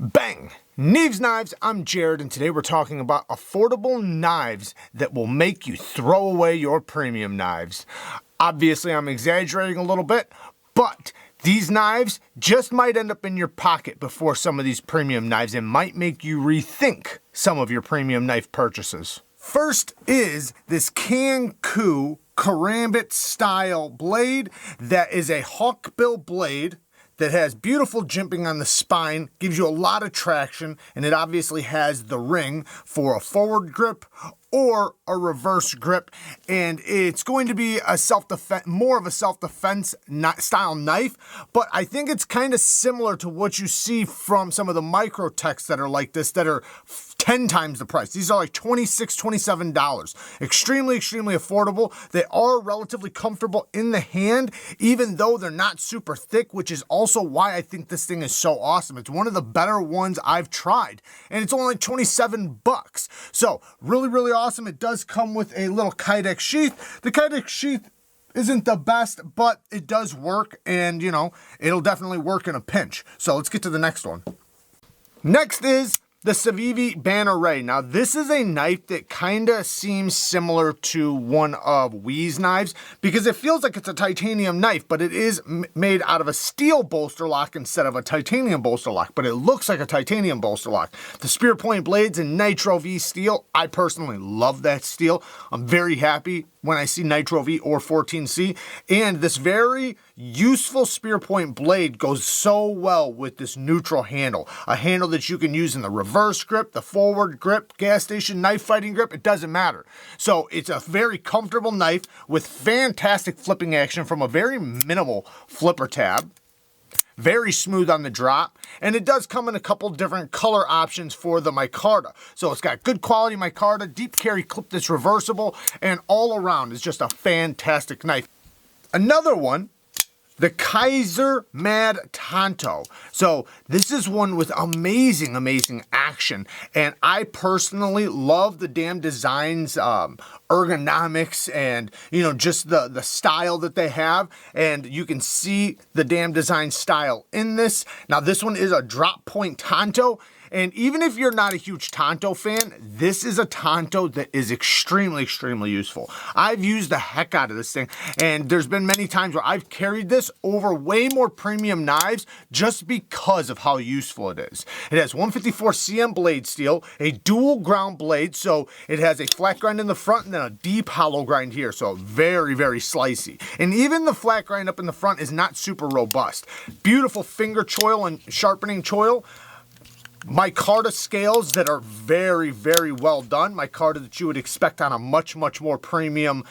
Bang! Neeves Knives, I'm Jared, and today we're talking about affordable knives that will make you throw away your premium knives. Obviously, I'm exaggerating a little bit, but these knives just might end up in your pocket before some of these premium knives and might make you rethink some of your premium knife purchases. First is this Canku karambit style blade that is a hawkbill blade that has beautiful jimping on the spine, gives you a lot of traction, and it obviously has the ring for a forward grip or a reverse grip, and it's going to be a self-defense, more of a self-defense style knife, but I think it's kind of similar to what you see from some of the microtechs that are like this, that are 10 times the price. These are like $26, $27. Extremely, extremely affordable. They are relatively comfortable in the hand, even though they're not super thick, which is also why I think this thing is so awesome. It's one of the better ones I've tried, and it's only like 27 bucks. So really, really awesome. It does come with a little Kydex sheath. The Kydex sheath isn't the best, but it does work, and you know, it'll definitely work in a pinch. So let's get to the next one. Next is the Civivi Banneret. Now this is a knife that kind of seems similar to one of Wee's knives because it feels like it's a titanium knife, but it is made out of a steel bolster lock instead of a titanium bolster lock, but it looks like a titanium bolster lock. The spear point blades in Nitro V steel. I personally love that steel. I'm very happy when I see Nitro V or 14C, and this very useful spear point blade goes so well with this neutral handle, a handle that you can use in the reverse grip, the forward grip, gas station knife fighting grip, it doesn't matter. So it's a very comfortable knife with fantastic flipping action from a very minimal flipper tab. Very smooth on the drop, and it does come in a couple different color options for the micarta. So it's got good quality micarta, deep carry clip that's reversible, and all around is just a fantastic knife. Another one, the Kizer Mad Tanto. So this is one with amazing, amazing action, and I personally love the damn designs, ergonomics, and you know, just the style that they have, and you can see the damn design style in this. Now this one is a drop point Tanto, and even if you're not a huge Tanto fan, this is a Tanto that is extremely, extremely useful. I've used the heck out of this thing, and there's been many times where I've carried this over way more premium knives just because of how useful it is. It has 154 cm blade steel, a dual ground blade, so it has a flat grind in the front and then a deep hollow grind here, so very, very slicey. And even the flat grind up in the front is not super robust. Beautiful finger choil and sharpening choil. Micarta scales that are very, very well done. Micarta that you would expect on a much, much more premium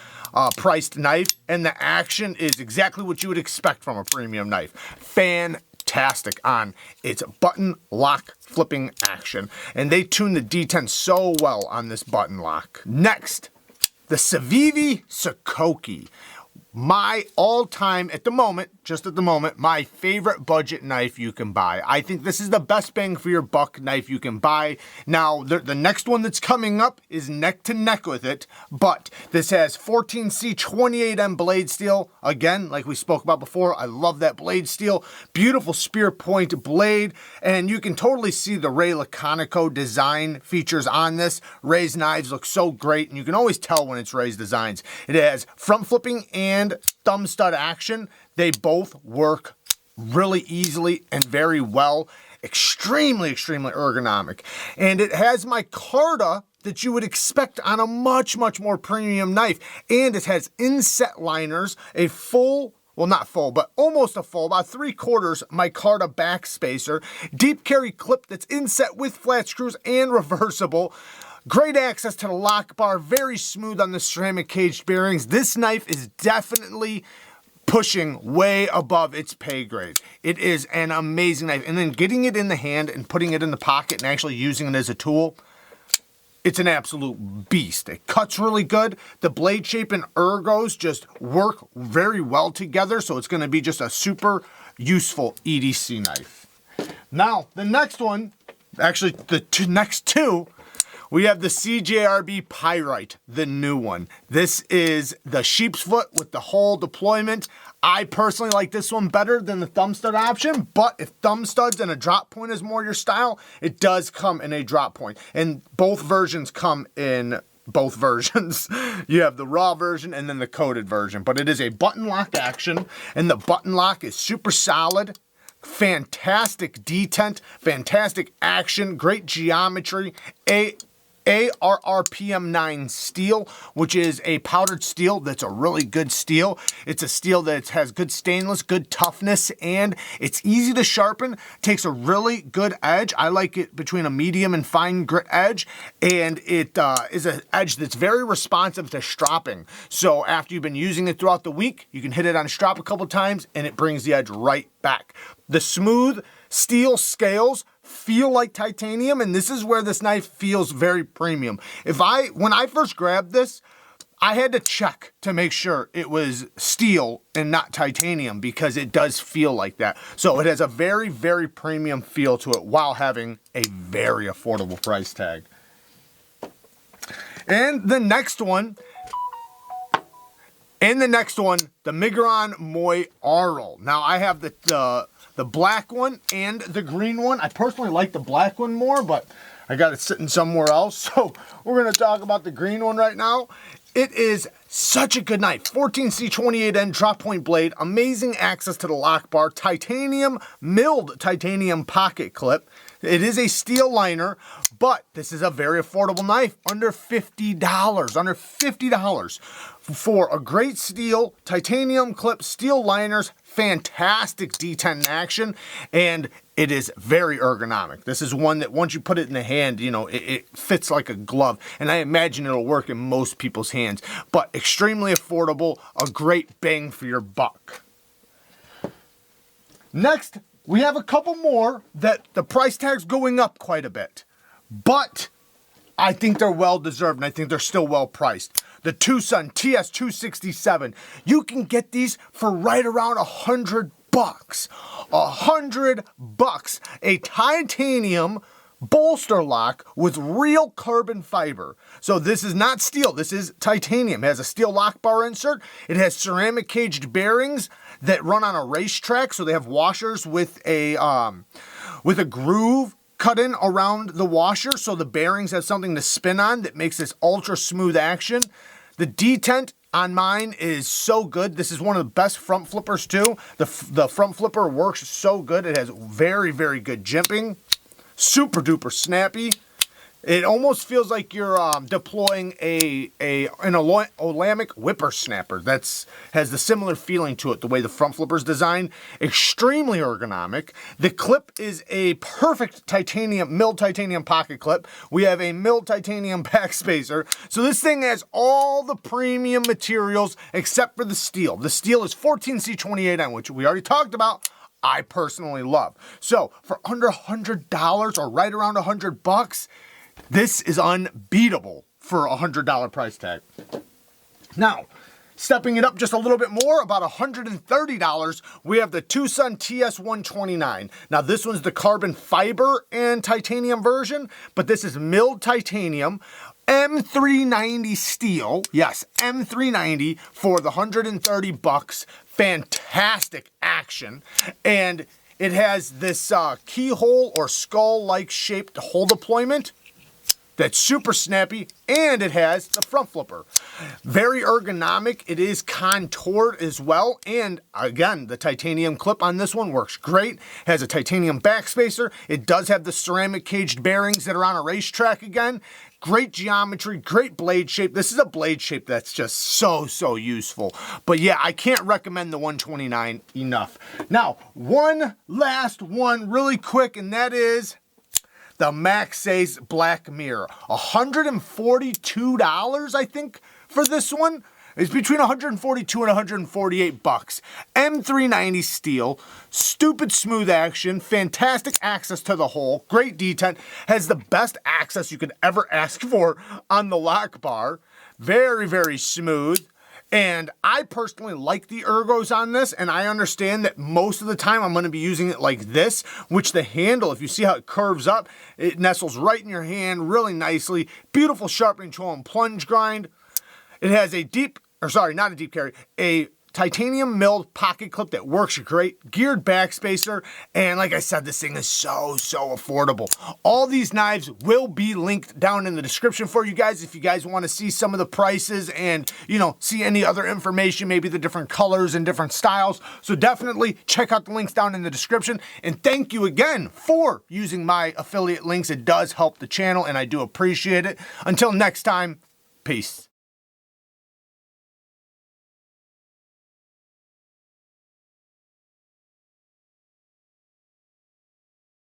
priced knife. And the action is exactly what you would expect from a premium knife. Fantastic on its button lock flipping action. And they tune the D10 so well on this button lock. Next, the Civivi Sokoke. My all-time, at the moment, just at the moment, my favorite budget knife you can buy. I think this is the best bang for your buck knife you can buy. Now, the next one that's coming up is neck to neck with it, but this has 14C 28M blade steel. Again, like we spoke about before, I love that blade steel. Beautiful spear point blade, and you can totally see the Ray Laconico design features on this. Ray's knives look so great, and you can always tell when it's Ray's designs. It has front flipping and thumb stud action. They both work really easily and very well. Extremely, extremely ergonomic. And it has micarta that you would expect on a much, much more premium knife. And it has inset liners, a full, well, not full, but almost a full, about 3/4 micarta back spacer, deep carry clip that's inset with flat screws and reversible. Great access to the lock bar, very smooth on the ceramic caged bearings. This knife is definitely pushing way above its pay grade. It is an amazing knife. And then getting it in the hand and putting it in the pocket and actually using it as a tool, it's an absolute beast. It cuts really good. The blade shape and ergos just work very well together, so it's going to be just a super useful EDC knife. Now, the next one, actually the next two, we have the CJRB Pyrite, the new one. This is the sheep's foot with the whole deployment. I personally like this one better than the thumb stud option, but if thumb studs and a drop point is more your style, it does come in a drop point. And both versions come in both versions. You have the raw version and then the coated version, but it is a button lock action, and the button lock is super solid. Fantastic detent, fantastic action, great geometry, ARRPM9 steel, which is a powdered steel that's a really good steel. It's a steel that has good stainless, good toughness, and it's easy to sharpen. Takes a really good edge. I like it between a medium and fine grit edge, and it is an edge that's very responsive to stropping. So after you've been using it throughout the week, you can hit it on a strop a couple times, and it brings the edge right back. The smooth steel scales feel like titanium, and this is where this knife feels very premium. When I first grabbed this, I had to check to make sure it was steel and not titanium, because it does feel like that. So it has a very, very premium feel to it while having a very affordable price tag. And the next one, the Miguron Moyarl. Now I have the black one and the green one. I personally like the black one more, but I got it sitting somewhere else. So we're going to talk about the green one right now. It is such a good knife. 14C28N drop point blade, amazing access to the lock bar, titanium, milled titanium pocket clip. It is a steel liner, but this is a very affordable knife, under $50, under $50 for a great steel, titanium clip, steel liners, fantastic detent action, and it is very ergonomic. This is one that once you put it in the hand, you know, it fits like a glove, and I imagine it'll work in most people's hands, but extremely affordable, a great bang for your buck. Next, we have a couple more that the price tag's going up quite a bit, but I think they're well deserved, and I think they're still well priced. The TwoSun TS267. You can get these for right around $100. $100. A titanium bolster lock with real carbon fiber. So this is not steel, this is titanium. It has a steel lock bar insert. It has ceramic caged bearings that run on a racetrack, so they have washers with a groove cut in around the washer, so the bearings have something to spin on that makes this ultra smooth action. The detent on mine is so good. This is one of the best front flippers too. The front flipper works so good. It has very, very good jimping. Super duper snappy. It almost feels like you're deploying an Olamic whippersnapper. Has the similar feeling to it, the way the front flipper's designed. Extremely ergonomic. The clip is a perfect milled titanium pocket clip. We have a milled titanium backspacer. So this thing has all the premium materials except for the steel. The steel is 14C28N, which we already talked about. I personally love. So for under $100 or right around $100, this is unbeatable for a $100 price tag. Now, stepping it up just a little bit more, about $130, we have the TwoSun TS129. Now, this one's the carbon fiber and titanium version, but this is milled titanium, M390 steel. Yes, M390 for the $130. Fantastic action. And it has this keyhole or skull-like shaped hole deployment that's super snappy, and it has the front flipper. Very ergonomic. It is contoured as well, and again, the titanium clip on this one works great. Has a titanium backspacer. It does have the ceramic caged bearings that are on a racetrack again. Great geometry, great blade shape. This is a blade shape that's just so useful. But yeah, I can't recommend the 129 enough. Now, one last one really quick, and that is the Maxace Black Mirror. $142, I think, for this one. It's between $142 and $148. M390 steel, stupid smooth action, fantastic access to the hole, great detent, has the best access you could ever ask for on the lock bar. Very, very smooth. And I personally like the ergos on this, and I understand that most of the time I'm going to be using it like this, which the handle, if you see how it curves up, it nestles right in your hand really nicely. Beautiful sharpening tool and plunge grind. It has a not a deep carry, a titanium milled pocket clip that works great, geared backspacer, and like I said, this thing is so affordable. All these knives will be linked down in the description for you guys if you guys want to see some of the prices and, you know, see any other information, maybe the different colors and different styles. So definitely check out the links down in the description, and thank you again for using my affiliate links. It does help the channel, and I do appreciate it. Until next time, peace.